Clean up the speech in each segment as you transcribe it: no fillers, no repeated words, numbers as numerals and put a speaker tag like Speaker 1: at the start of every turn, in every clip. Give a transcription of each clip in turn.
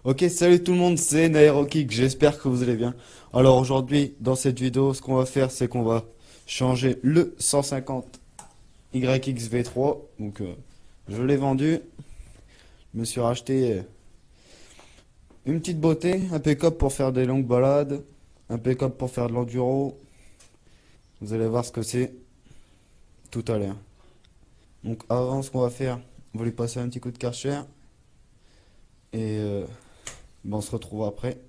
Speaker 1: Ok, salut tout le monde, c'est Naerokick, j'espère que vous allez bien. Alors aujourd'hui, dans cette vidéo, ce qu'on va faire, c'est qu'on va changer le 150 YXV3. Donc, je l'ai vendu. Je me suis racheté une petite beauté, un pick-up pour faire des longues balades, un pick-up pour faire de l'enduro. Vous allez voir ce que c'est tout à l'heure. Donc avant, ce qu'on va faire, on va lui passer un petit coup de Karcher. Et on se retrouve après.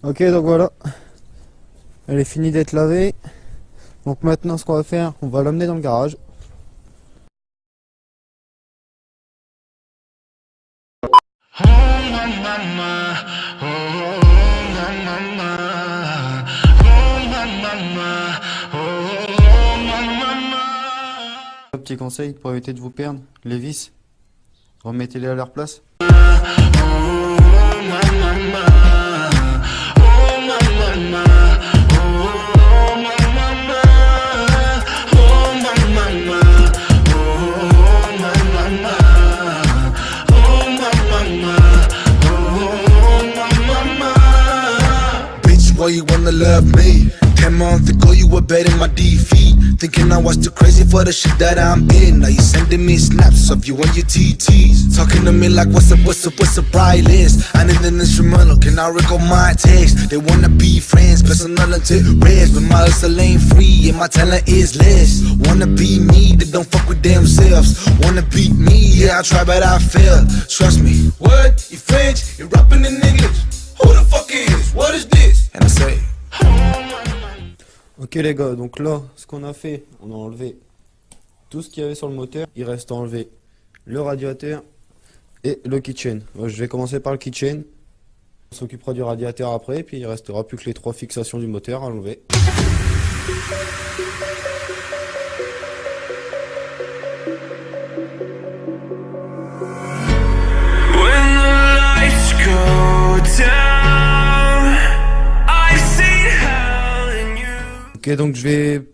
Speaker 1: Ok, donc voilà, elle est finie d'être lavée. Donc maintenant, ce qu'on va faire, on va l'amener dans le garage. Un petit conseil pour éviter de vous perdre, les vis, remettez-les à leur place.
Speaker 2: Why you wanna love me? 10 months ago you were betting my defeat, thinking I was too crazy for the shit that I'm in. Now you sending me snaps of you and your TTs, talking to me like what's a bright list. I need an instrumental, can I record my text? They wanna be friends, personal until rest, but my hustle ain't free and my talent is less. Wanna be me, they don't fuck with themselves. Wanna beat me, yeah I try but I fail. Trust me. What? You French? You rapping in English? Who the fuck is? What is this? And I say.
Speaker 1: Ok les gars, donc là, ce qu'on a fait, on a enlevé tout ce qu'il y avait sur le moteur. Il reste à enlever le radiateur et le keychain. Je vais commencer par le keychain. On s'occupera du radiateur après, puis il restera plus que les 3 fixations du moteur à enlever. Ok, donc je vais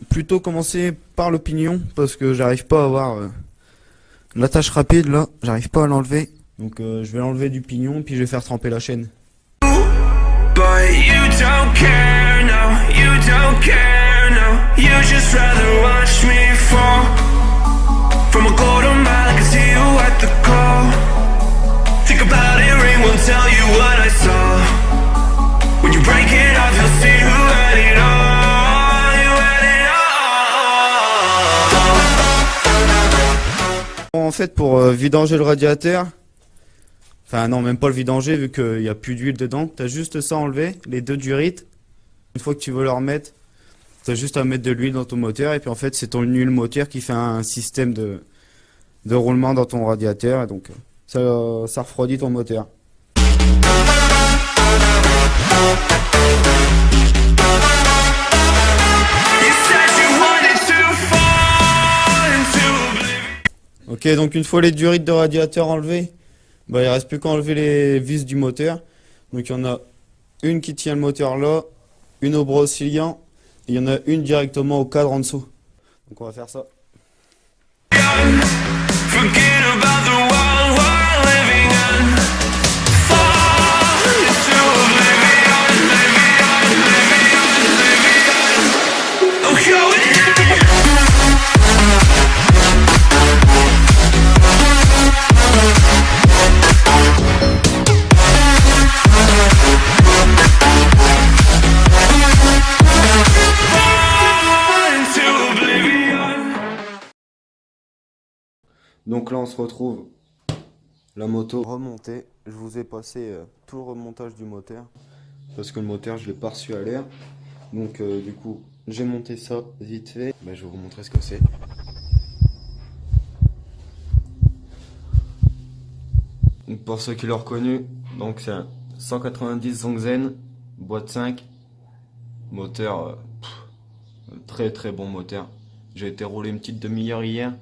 Speaker 1: plutôt commencer par le pignon parce que j'arrive pas à avoir l'attache rapide là, j'arrive pas à l'enlever. Donc je vais l'enlever du pignon puis je vais faire tremper la chaîne. En fait, pour vidanger le radiateur, enfin non, même pas le vidanger vu qu'il n'y a plus d'huile dedans, t'as juste ça à enlever, les 2 durites. Une fois que tu veux le remettre, t'as juste à mettre de l'huile dans ton moteur et puis en fait c'est ton huile moteur qui fait un système de roulement dans ton radiateur et donc ça refroidit ton moteur. Ok, donc une fois les durites de radiateur enlevées, il reste plus qu'à enlever les vis du moteur. Donc il y en a une qui tient le moteur là, une au bras oscillant, et il y en a une directement au cadre en dessous. Donc on va faire ça. Donc là on se retrouve la moto remontée. Je vous ai passé tout le remontage du moteur parce que le moteur je l'ai pas reçu à l'air. Donc du coup j'ai monté ça vite fait. Ben, je vais vous montrer ce que c'est. Donc, pour ceux qui l'ont reconnu, donc c'est un 190 Zongzen, boîte 5, moteur très très bon moteur. J'ai été rouler une petite demi-heure hier,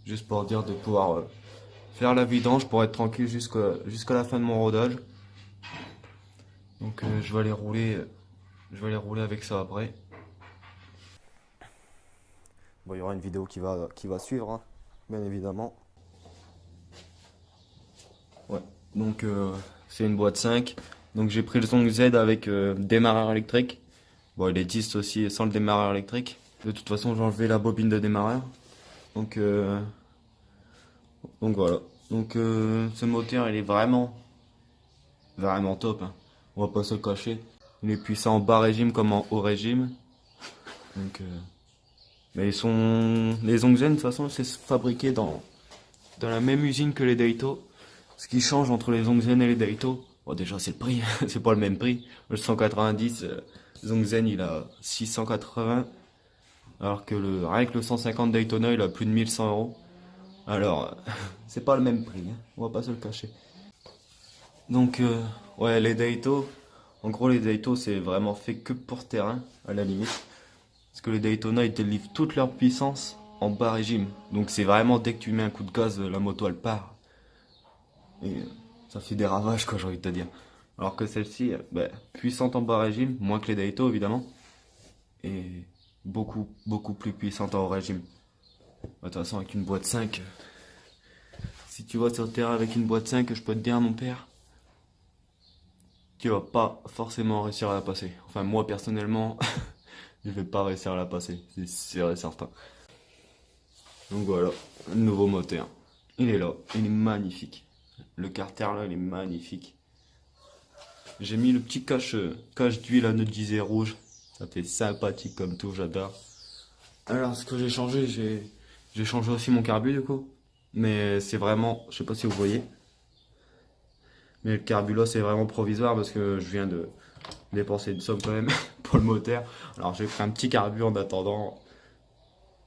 Speaker 1: juste pour dire de pouvoir faire la vidange pour être tranquille jusqu'à la fin de mon rodage. Donc je vais aller rouler avec ça après. Bon, il y aura une vidéo qui va suivre, hein, bien évidemment. Ouais, donc c'est une boîte 5. Donc j'ai pris le Zong Z avec démarreur électrique. Bon, il existe aussi sans le démarreur électrique. De toute façon, j'ai enlevé la bobine de démarreur. Donc voilà. Donc ce moteur, il est vraiment top, hein. On va pas se le cacher. Il est puissant en bas régime comme en haut régime. Donc mais les Zongzen, de toute façon, c'est fabriqué dans la même usine que les Daito. Ce qui change entre les Zongzen et les Daito, bon, déjà c'est le prix, c'est pas le même prix. Le 190 Zongzen il a 680, alors que rien que le 150 Daytona il a plus de 1100 euros. Alors c'est pas le même prix, hein, on va pas se le cacher. Donc ouais, les Daito, en gros les Daito c'est vraiment fait que pour terrain à la limite. Parce que les Daytona ils te livrent toute leur puissance en bas régime. Donc c'est vraiment dès que tu mets un coup de gaz, la moto elle part. Et ça fait des ravages quoi, j'ai envie de te dire. Alors que celle-ci, puissante en bas régime, moins que les Daito évidemment. Et beaucoup plus puissante en haut régime. De toute façon avec une boîte 5, si tu vas sur le terrain avec une boîte 5, je peux te dire mon père, tu vas pas forcément réussir à la passer. Enfin moi personnellement, je vais pas réussir à la passer, c'est sûr et certain. Donc voilà, un nouveau moteur. Il est là, il est magnifique. Le carter là, il est magnifique. J'ai mis le petit cache d'huile à anodisé rouge. Ça fait sympathique comme tout, j'adore. Alors ce que j'ai changé, j'ai changé aussi mon carbu du coup. Mais c'est vraiment, je sais pas si vous voyez. Mais le carbu là c'est vraiment provisoire parce que je viens de dépenser une somme quand même pour le moteur. Alors j'ai pris un petit carbu en attendant.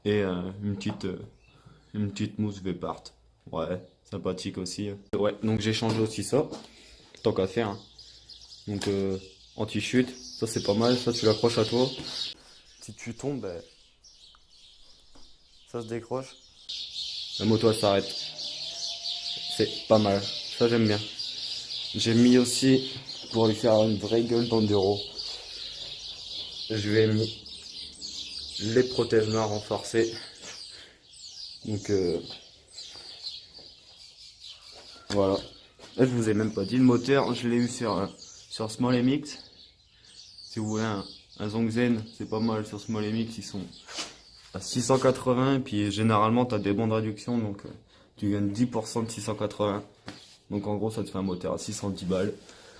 Speaker 1: Et une petite mousse V-Part. Ouais, sympathique aussi. Ouais, donc j'ai changé aussi ça. Tant qu'à faire, hein. Donc anti-chute, ça c'est pas mal, ça tu l'accroches à toi. Si tu tombes, ça se décroche. La moto elle s'arrête. C'est pas mal, ça j'aime bien. J'ai mis aussi, pour lui faire une vraie gueule d'enduro, je lui ai mis les protège-mains renforcés. Donc voilà. Là, je vous ai même pas dit, le moteur, je l'ai eu sur Small MX. Si vous voulez un Zongzen, c'est pas mal sur Small MX, ils sont à 680. Et puis généralement, tu as des bons de réduction, donc tu gagnes 10% de 680. Donc en gros, ça te fait un moteur à 610 balles.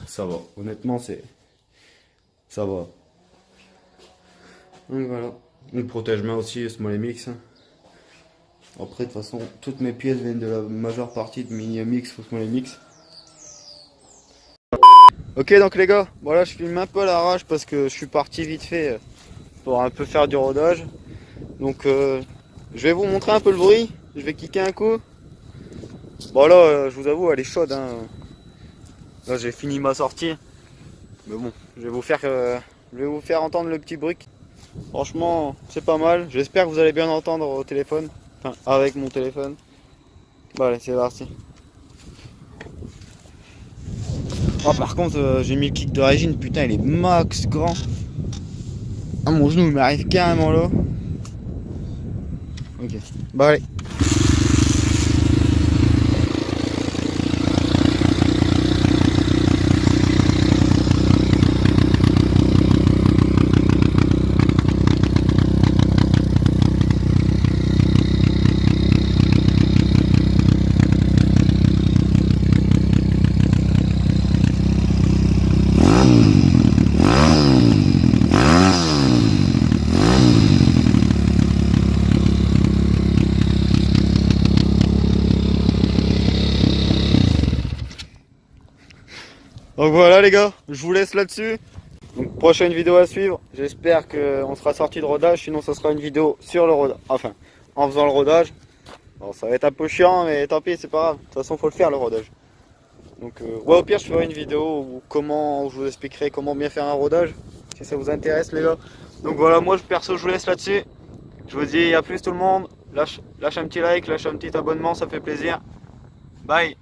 Speaker 1: Ça va, honnêtement, ça va. Donc voilà. Le protège-main aussi, Small MX. Après, de toute façon, toutes mes pièces viennent de la majeure partie de Mini MX ou Small MX. Ok, donc les gars, voilà, je filme un peu à l'arrache parce que je suis parti vite fait pour un peu faire du rodage. Donc, je vais vous montrer un peu le bruit. Je vais kicker un coup. Bon, là, je vous avoue, elle est chaude, hein. Là, j'ai fini ma sortie. Mais bon, je vais vous faire entendre le petit bruit. Franchement, c'est pas mal. J'espère que vous allez bien entendre au téléphone. Enfin, avec mon téléphone. Bon, allez, c'est parti. Oh, par contre, j'ai mis le kick d'origine. Putain, il est max grand. Ah, mon genou, il m'arrive carrément là. Ok. Bon, allez. Donc voilà les gars, je vous laisse là-dessus. Donc prochaine vidéo à suivre. J'espère qu'on sera sorti de rodage, sinon ça sera une vidéo sur le rodage. Enfin, en faisant le rodage. Bon, ça va être un peu chiant, mais tant pis, c'est pas grave. De toute façon, faut le faire le rodage. Donc ouais, au pire, je ferai une vidéo où je vous expliquerai comment bien faire un rodage, si ça vous intéresse les gars. Donc voilà, moi perso, je vous laisse là-dessus. Je vous dis à plus tout le monde. Lâche un petit like, lâche un petit abonnement, ça fait plaisir. Bye.